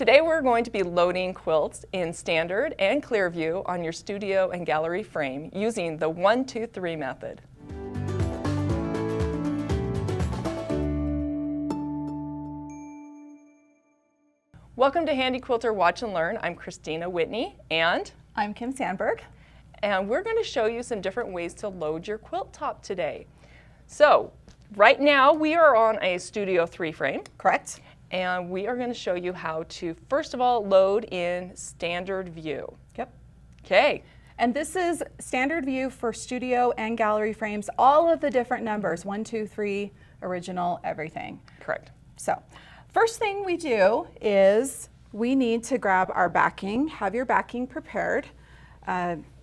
Today we're going to be loading quilts in Standard and Clearview on your studio and gallery frame using the 1, 2, 3 method. Welcome to Handi Quilter Watch and Learn. I'm Kristina Whitney and I'm Kim Sandberg. And we're going to show you some different ways to load your quilt top today. So right now we are on a Studio 3 frame. Correct. And we are going to show you how to, first of all, load in Standard View. Yep. Okay. And this is Standard View for studio and gallery frames, all of the different numbers, 1, 2, 3, original, everything. Correct. So first thing we do is we need to grab our backing, have your backing prepared,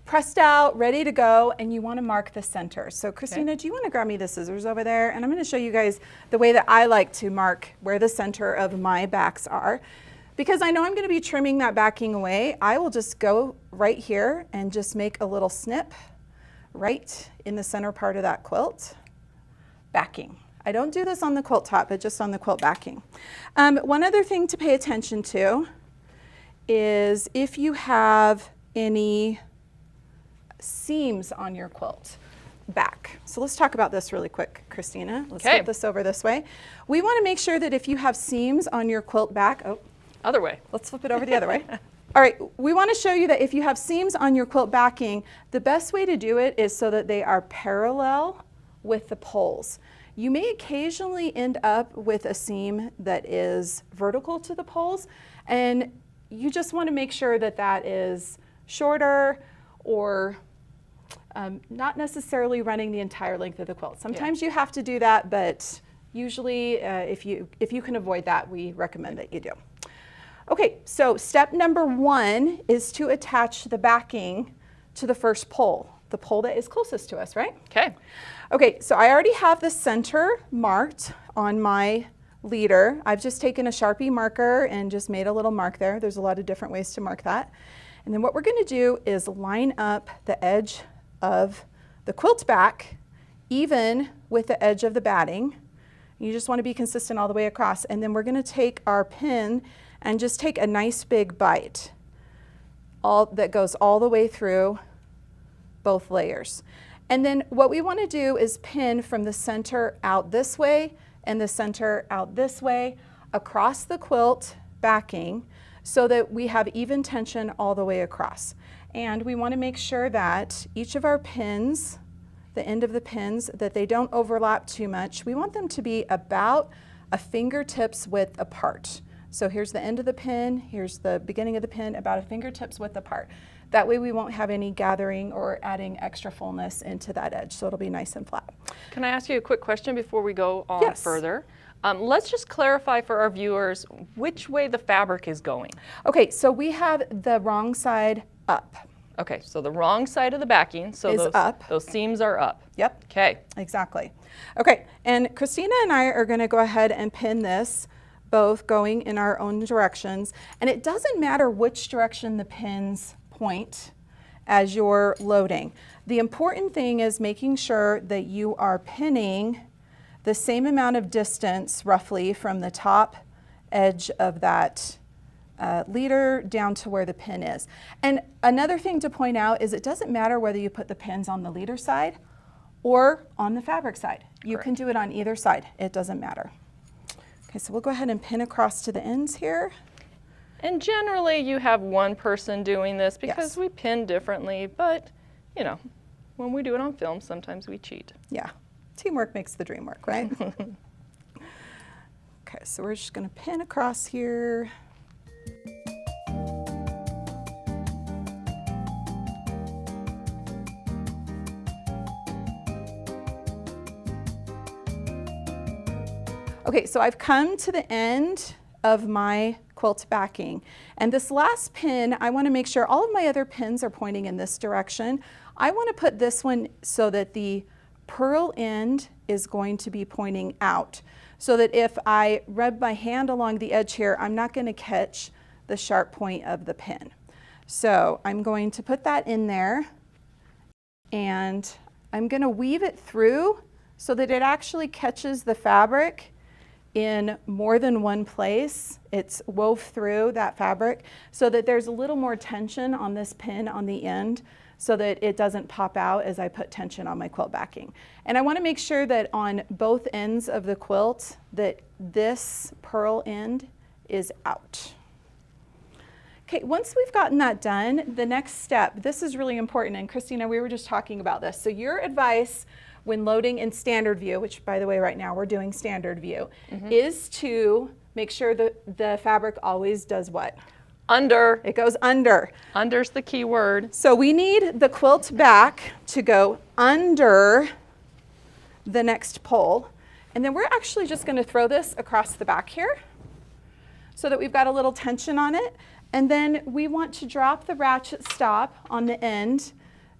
pressed out, ready to go, and you want to mark the center. So Kristina, do you want to grab me the scissors over there? And I'm going to show you guys the way that I like to mark where the center of my backs are. Because I know I'm going to be trimming that backing away, I will just go right here and just make a little snip right in the center part of that quilt. Backing. I don't do this on the quilt top, but just on the quilt backing. One other thing to pay attention to is if you have any seams on your quilt back. So let's talk about this really quick, Kristina. Let's flip this over this way. We want to make sure that if you have seams on your quilt back, other way. Let's flip it over the other way. All right, we want to show you that if you have seams on your quilt backing, the best way to do it is so that they are parallel with the poles. You may occasionally end up with a seam that is vertical to the poles, and you just want to make sure that that is shorter or not necessarily running the entire length of the quilt. Sometimes you have to do that, but usually if you can avoid that, we recommend that you do. Okay, so step number 1 is to attach the backing to the first pole, the pole that is closest to us, right? Okay. Okay, so I already have the center marked on my leader. I've just taken a Sharpie marker and just made a little mark there. There's a lot of different ways to mark that. And then what we're going to do is line up the edge of the quilt back even with the edge of the batting. You just want to be consistent all the way across. And then we're going to take our pin and just take a nice big bite that goes all the way through both layers. And then what we want to do is pin from the center out this way and the center out this way across the quilt backing so that we have even tension all the way across. And we want to make sure that each of our pins, the end of the pins, that they don't overlap too much. We want them to be about a fingertips width apart. So here's the end of the pin, here's the beginning of the pin, about a fingertips width apart. That way we won't have any gathering or adding extra fullness into that edge, so it'll be nice and flat. Can I ask you a quick question before we go on further? Let's just clarify for our viewers which way the fabric is going. Okay, so we have the wrong side up. Okay, so the wrong side of the backing, so is up. Those seams are up. Yep. Okay. Exactly. Okay, and Kristina and I are going to go ahead and pin this, both going in our own directions. And it doesn't matter which direction the pins point as you're loading. The important thing is making sure that you are pinning the same amount of distance roughly from the top edge of that leader down to where the pin is. And another thing to point out is it doesn't matter whether you put the pins on the leader side or on the fabric side. You can do it on either side. It doesn't matter. Okay, so we'll go ahead and pin across to the ends here. And generally you have one person doing this because we pin differently, but you know, when we do it on film, sometimes we cheat. Yeah, teamwork makes the dream work, right? Okay, so we're just gonna pin across here. Okay, so I've come to the end of my quilt backing. And this last pin, I want to make sure all of my other pins are pointing in this direction. I want to put this one so that the purl end is going to be pointing out, so that if I rub my hand along the edge here, I'm not going to catch the sharp point of the pin. So I'm going to put that in there, and I'm going to weave it through so that it actually catches the fabric in more than one place. It's wove through that fabric so that there's a little more tension on this pin on the end so that it doesn't pop out as I put tension on my quilt backing. And I want to make sure that on both ends of the quilt that this purl end is out. Okay, once we've gotten that done, the next step, this is really important, and Kristina, we were just talking about this. So your advice when loading in standard view, which by the way, right now we're doing standard view, is to make sure that the fabric always does what? Under. It goes under. Under's the key word. So we need the quilt back to go under the next pole. And then we're actually just going to throw this across the back here so that we've got a little tension on it. And then we want to drop the ratchet stop on the end.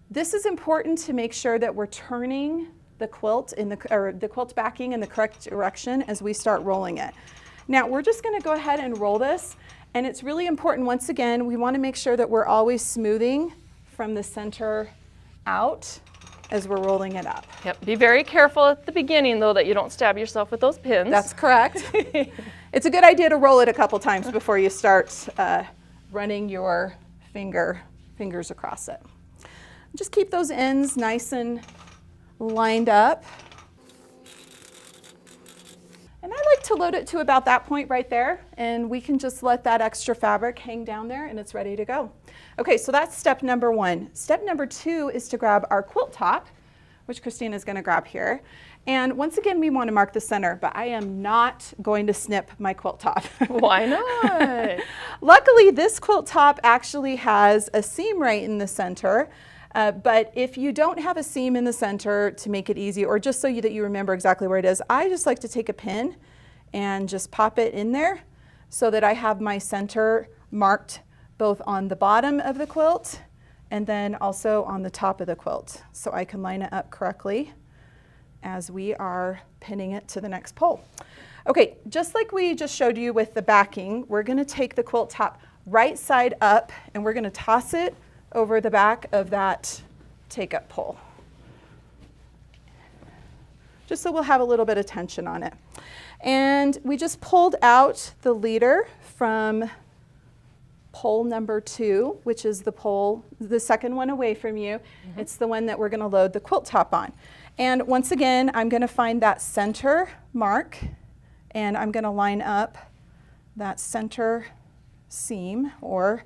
This is important to make sure that we're turning the quilt the quilt backing in the correct direction as we start rolling it. Now we're just going to go ahead and roll this, and it's really important, once again, we want to make sure that we're always smoothing from the center out as we're rolling it up. Yep. Be very careful at the beginning though that you don't stab yourself with those pins. That's correct. It's a good idea to roll it a couple times before you start running your fingers across it. Just keep those ends nice and lined up. And I like to load it to about that point right there, and we can just let that extra fabric hang down there and it's ready to go. Okay, so that's step number one. Step number two is to grab our quilt top, which Kristina is going to grab here. And once again, we want to mark the center, but I am not going to snip my quilt top. Why not? Luckily, this quilt top actually has a seam right in the center. But if you don't have a seam in the center, to make it easy, or just so that you remember exactly where it is, I just like to take a pin and just pop it in there so that I have my center marked both on the bottom of the quilt and then also on the top of the quilt, so I can line it up correctly as we are pinning it to the next pole. Okay, just like we just showed you with the backing, we're going to take the quilt top right side up and we're going to toss it over the back of that take-up pole, just so we'll have a little bit of tension on it. And we just pulled out the leader from pole number 2, which is the pole, the second one away from you. It's the one that we're going to load the quilt top on. And once again, I'm going to find that center mark, and I'm going to line up that center seam or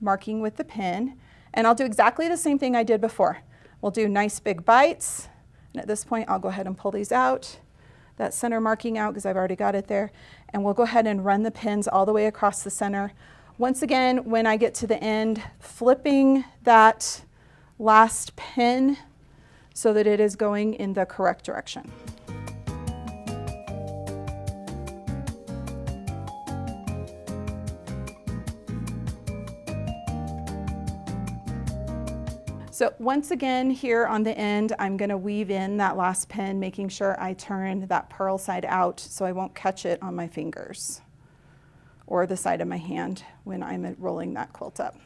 marking with the pin. And I'll do exactly the same thing I did before. We'll do nice big bites. And at this point, I'll go ahead and pull these out, that center marking out because I've already got it there. And we'll go ahead and run the pins all the way across the center. Once again, when I get to the end, flipping that last pin so that it is going in the correct direction. So once again, here on the end, I'm going to weave in that last pin, making sure I turn that purl side out so I won't catch it on my fingers or the side of my hand when I'm rolling that quilt up.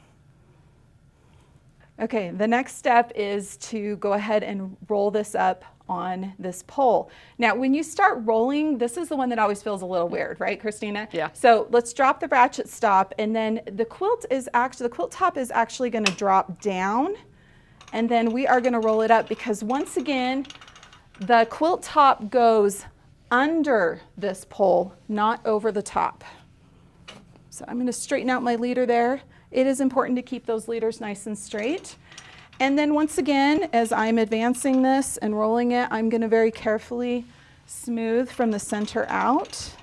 Okay, the next step is to go ahead and roll this up on this pole. Now, when you start rolling, this is the one that always feels a little weird, right, Kristina? Yeah. So let's drop the ratchet stop, and then the quilt top is actually going to drop down, and then we are going to roll it up because once again, the quilt top goes under this pole, not over the top. So I'm going to straighten out my leader there. It is important to keep those leaders nice and straight. And then once again, as I'm advancing this and rolling it, I'm going to very carefully smooth from the center out.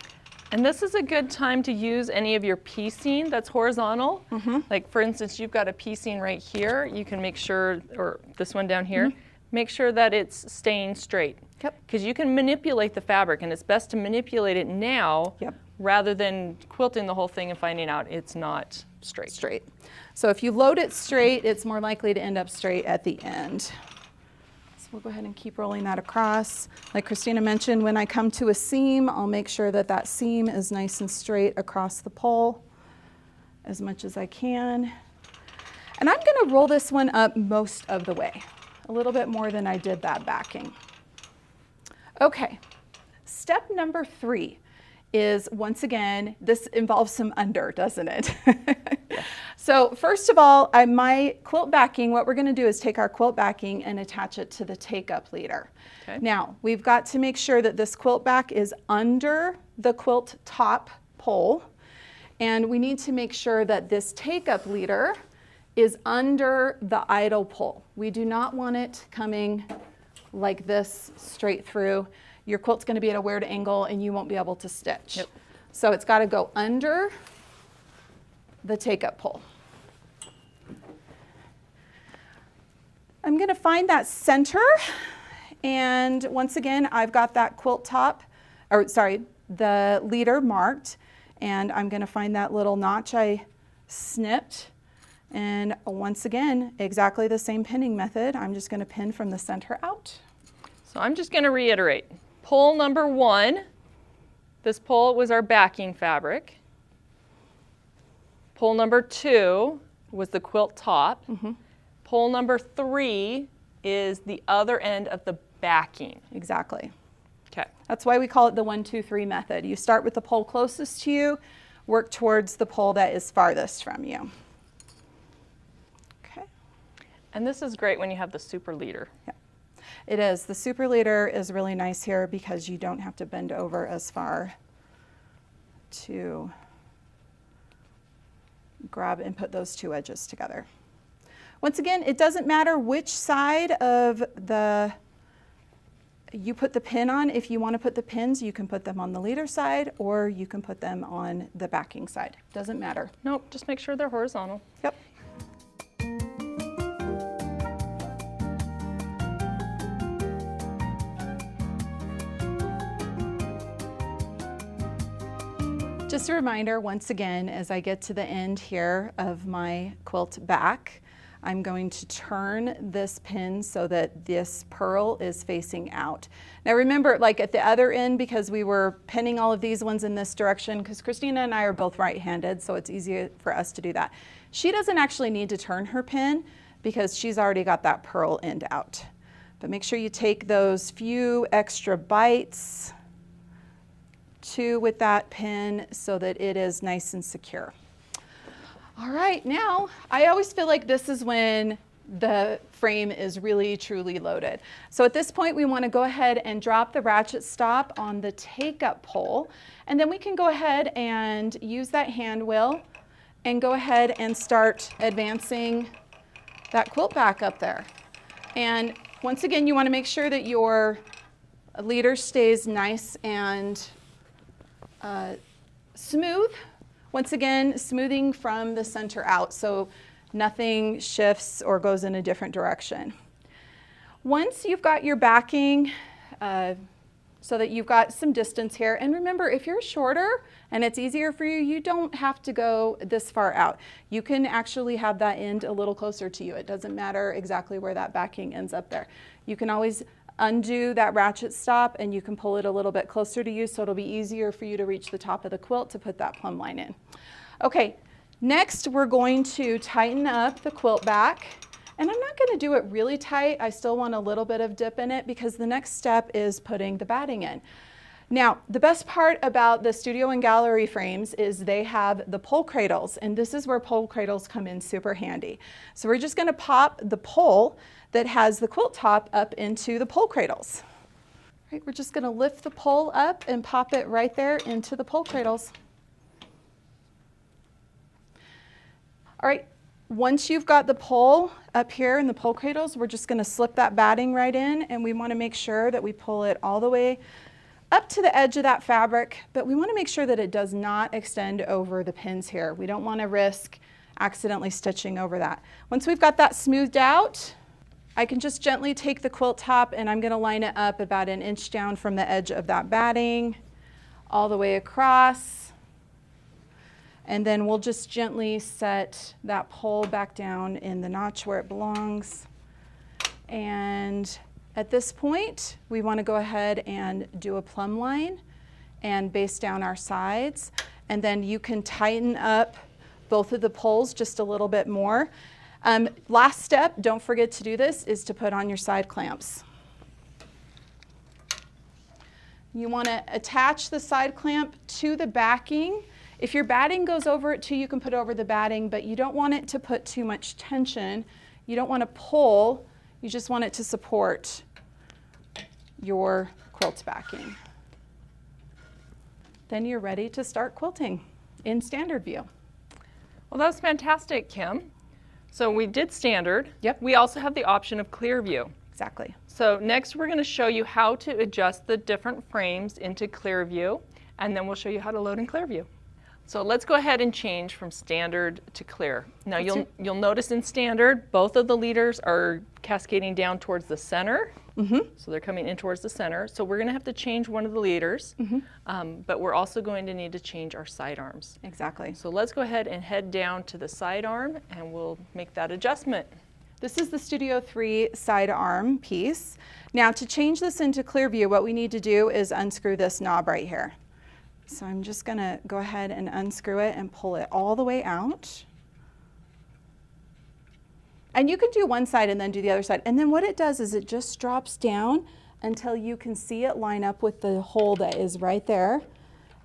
And this is a good time to use any of your piecing that's horizontal. Like for instance, you've got a piecing right here. You can make sure, or this one down here, make sure that it's staying straight. Because you can manipulate the fabric, and it's best to manipulate it now rather than quilting the whole thing and finding out it's not straight. So if you load it straight, it's more likely to end up straight at the end. So we'll go ahead and keep rolling that across. Like Kristina mentioned, when I come to a seam, I'll make sure that that seam is nice and straight across the pole as much as I can. And I'm going to roll this one up most of the way, a little bit more than I did that backing. Okay, step number 3 is, once again, this involves some under, doesn't it? So first of all, my quilt backing, what we're going to do is take our quilt backing and attach it to the take-up leader. Okay. Now, we've got to make sure that this quilt back is under the quilt top pole, and we need to make sure that this take-up leader is under the idle pole. We do not want it coming like this straight through. Your quilt's going to be at a weird angle and you won't be able to stitch. Yep. So it's got to go under the take-up pole. I'm going to find that center, and once again I've got that quilt top, or sorry, the leader marked, and I'm going to find that little notch I snipped, and once again exactly the same pinning method. I'm just going to pin from the center out. So I'm just going to reiterate. Pole number 1, this pole was our backing fabric. Pole number 2 was the quilt top. Pole number 3 is the other end of the backing. Exactly. Okay. That's why we call it the 1, 2, 3 method. You start with the pole closest to you, work towards the pole that is farthest from you. Okay. And this is great when you have the super leader. Yeah. It is. The super leader is really nice here because you don't have to bend over as far to grab and put those two edges together. Once again, it doesn't matter which side of you put the pin on. If you want to put the pins, you can put them on the leader side or you can put them on the backing side. Doesn't matter. Nope, just make sure they're horizontal. Yep. Just a reminder, once again, as I get to the end here of my quilt back, I'm going to turn this pin so that this purl is facing out. Now remember, like at the other end, because we were pinning all of these ones in this direction, because Kristina and I are both right-handed, so it's easier for us to do that. She doesn't actually need to turn her pin because she's already got that purl end out. But make sure you take those few extra bites with that pin so that it is nice and secure. All right, now I always feel like this is when the frame is really truly loaded. So at this point we want to go ahead and drop the ratchet stop on the take-up pole, and then we can go ahead and use that hand wheel and go ahead and start advancing that quilt back up there. And once again, you want to make sure that your leader stays nice and smooth. Once again, smoothing from the center out so nothing shifts or goes in a different direction. Once you've got your backing so that you've got some distance here, and remember, if you're shorter and it's easier for you, you don't have to go this far out. You can actually have that end a little closer to you. It doesn't matter exactly where that backing ends up there. You can always undo that ratchet stop and you can pull it a little bit closer to you so it'll be easier for you to reach the top of the quilt to put that plumb line in. Okay, next we're going to tighten up the quilt back, and I'm not going to do it really tight. I still want a little bit of dip in it because the next step is putting the batting in. Now, the best part about the studio and gallery frames is they have the pole cradles, and this is where pole cradles come in super handy. So we're just going to pop the pole that has the quilt top up into the pole cradles. Right, we're just going to lift the pole up and pop it right there into the pole cradles. All right, once you've got the pole up here in the pole cradles, we're just going to slip that batting right in, and we want to make sure that we pull it all the way up to the edge of that fabric, but we want to make sure that it does not extend over the pins here. We don't want to risk accidentally stitching over that. Once we've got that smoothed out, I can just gently take the quilt top and I'm going to line it up about 1 inch down from the edge of that batting all the way across. And then we'll just gently set that pole back down in the notch where it belongs. And at this point, we want to go ahead and do a plumb line and baste down our sides. And then you can tighten up both of the poles just a little bit more. Last step, don't forget to do this, is to put on your side clamps. You want to attach the side clamp to the backing. If your batting goes over it too, you can put over the batting, but you don't want it to put too much tension. You don't want to pull, you just want it to support your quilt backing. Then you're ready to start quilting in standard view. Well, that was fantastic, Kim. So we did standard. Yep. We also have the option of Clearview. Exactly. So next we're going to show you how to adjust the different frames into Clearview, and then we'll show you how to load in Clearview. So let's go ahead and change from standard to clear. Now you'll notice in standard, both of the leaders are cascading down towards the center. So they're coming in towards the center. So we're going to have to change one of the leaders, but we're also going to need to change our side arms. Exactly. So let's go ahead and head down to the side arm and we'll make that adjustment. This is the Studio 3 side arm piece. Now to change this into Clearview, what we need to do is unscrew this knob right here. So I'm just going to go ahead and unscrew it and pull it all the way out. And you can do one side and then do the other side. And then what it does is it just drops down until you can see it line up with the hole that is right there.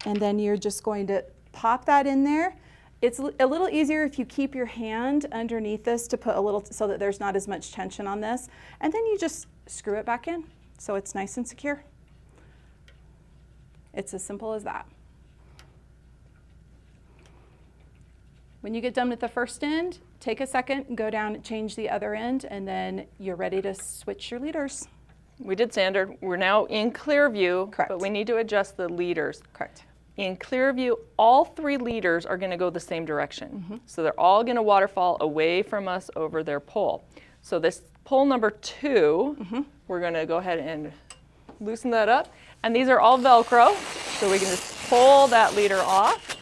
And then you're just going to pop that in there. It's a little easier if you keep your hand underneath this to put a little, so that there's not as much tension on this. And then you just screw it back in so it's nice and secure. It's as simple as that. When you get done with the first end, take a second and go down and change the other end, and then you're ready to switch your leaders. We did standard. We're now in Clearview, Correct. but we need to adjust the leaders. Correct. In Clearview, all three leaders are going to go the same direction. So they're all going to waterfall away from us over their pole. So this pole number 2, we're going to go ahead and loosen that up. And these are all Velcro, so we can just pull that leader off.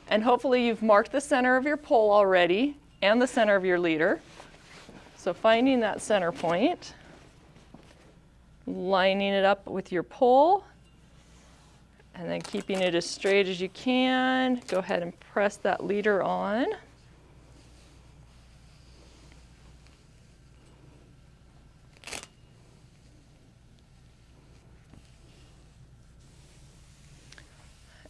And hopefully you've marked the center of your pole already and the center of your leader. So finding that center point, lining it up with your pole, and then keeping it as straight as you can. Go ahead and press that leader on.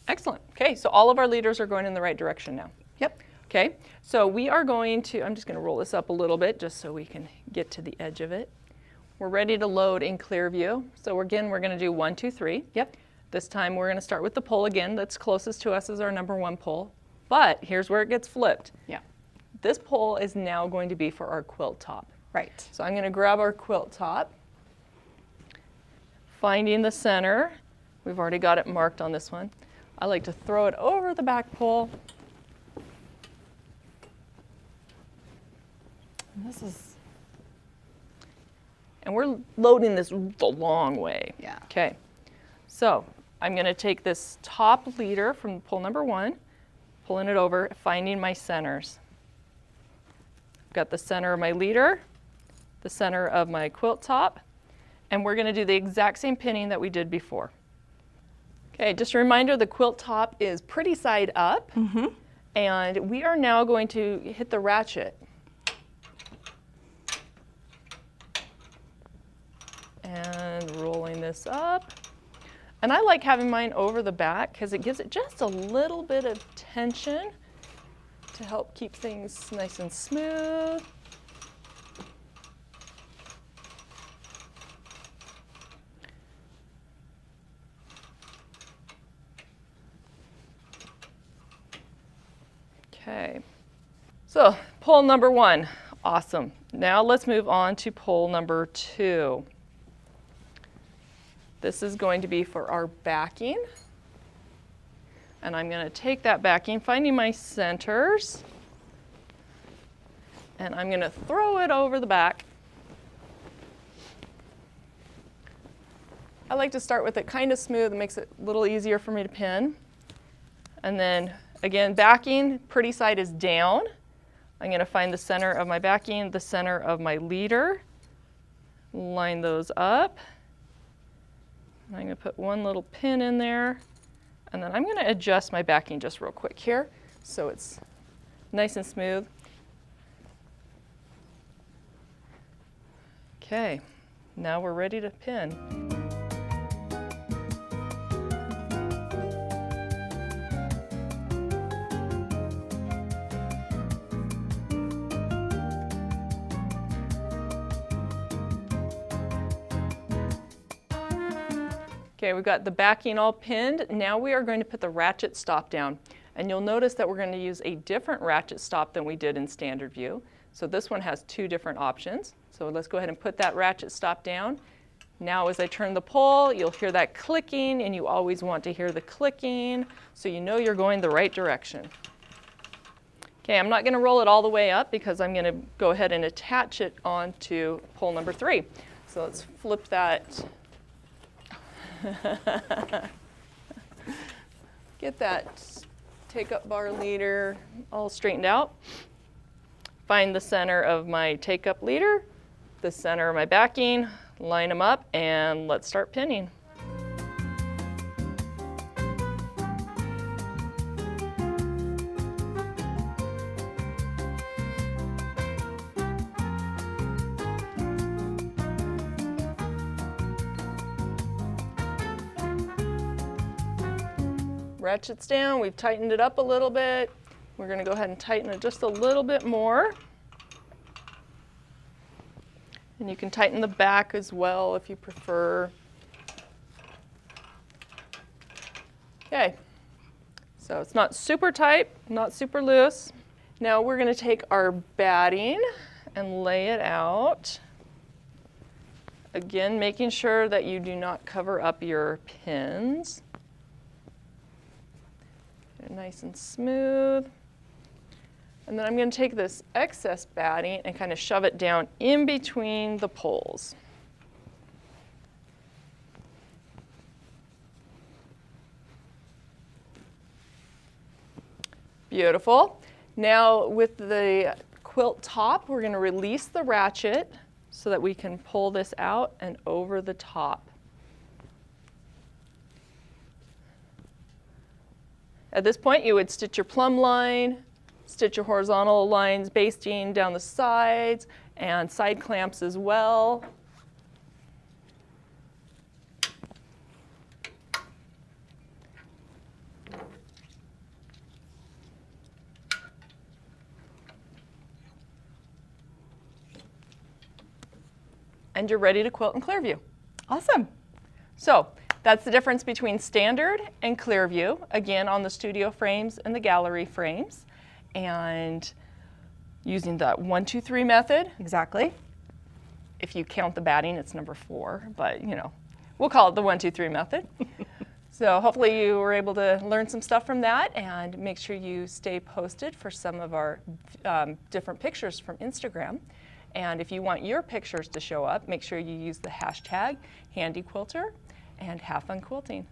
Excellent. Okay, so all of our leaders are going in the right direction now. Yep. Okay, so we are going to, I'm just going to roll this up a little bit just so we can get to the edge of it. We're ready to load in Clearview. So again, we're going to do 1, 2, 3. Yep. This time we're going to start with the pole again. That's closest to us as our number 1 pole. But here's where it gets flipped. Yeah. This pole is now going to be for our quilt top. Right. So I'm going to grab our quilt top, finding the center. We've already got it marked on this one. I like to throw it over the back pole. And we're loading this the long way. Yeah. Okay. So I'm going to take this top leader from pole number 1, pulling it over, finding my centers. I've got the center of my leader, the center of my quilt top, and we're going to do the exact same pinning that we did before. Okay, just a reminder, the quilt top is pretty side up, and we are now going to hit the ratchet. And rolling this up. And I like having mine over the back because it gives it just a little bit of tension to help keep things nice and smooth. Okay, so pole number 1, awesome. Now let's move on to pole number 2. This is going to be for our backing. And I'm going to take that backing, finding my centers, and I'm going to throw it over the back. I like to start with it kind of smooth. It makes it a little easier for me to pin. And then again, backing, pretty side is down. I'm going to find the center of my backing, the center of my leader, line those up. I'm going to put one little pin in there, and then I'm going to adjust my backing just real quick here so it's nice and smooth. Okay, now we're ready to pin. Okay, we've got the backing all pinned. Now we are going to put the ratchet stop down. And you'll notice that we're going to use a different ratchet stop than we did in standard view. So this one has two different options. So let's go ahead and put that ratchet stop down. Now as I turn the pole, you'll hear that clicking, and you always want to hear the clicking so you know you're going the right direction. Okay, I'm not going to roll it all the way up because I'm going to go ahead and attach it onto pole number 3. So let's flip that. Get that take-up bar leader all straightened out. Find the center of my take-up leader, the center of my backing, line them up, and let's start pinning. Ratchets down, we've tightened it up a little bit. We're going to go ahead and tighten it just a little bit more. And you can tighten the back as well if you prefer. Okay, so it's not super tight, not super loose. Now we're going to take our batting and lay it out. Again, making sure that you do not cover up your pins. Get it nice and smooth. And then I'm going to take this excess batting and kind of shove it down in between the poles. Beautiful. Now with the quilt top, we're going to release the ratchet so that we can pull this out and over the top. At this point, you would stitch your plumb line, stitch your horizontal lines basting down the sides, and side clamps as well. And you're ready to quilt in Clearview. Awesome. So that's the difference between standard and Clearview, again on the studio frames and the gallery frames. And using the 1, 2, 3 method. Exactly. If you count the batting, it's number 4, but you know, we'll call it the 1, 2, 3 method. So hopefully you were able to learn some stuff from that, and make sure you stay posted for some of our different pictures from Instagram. And if you want your pictures to show up, make sure you use the hashtag Handi Quilter and have fun quilting.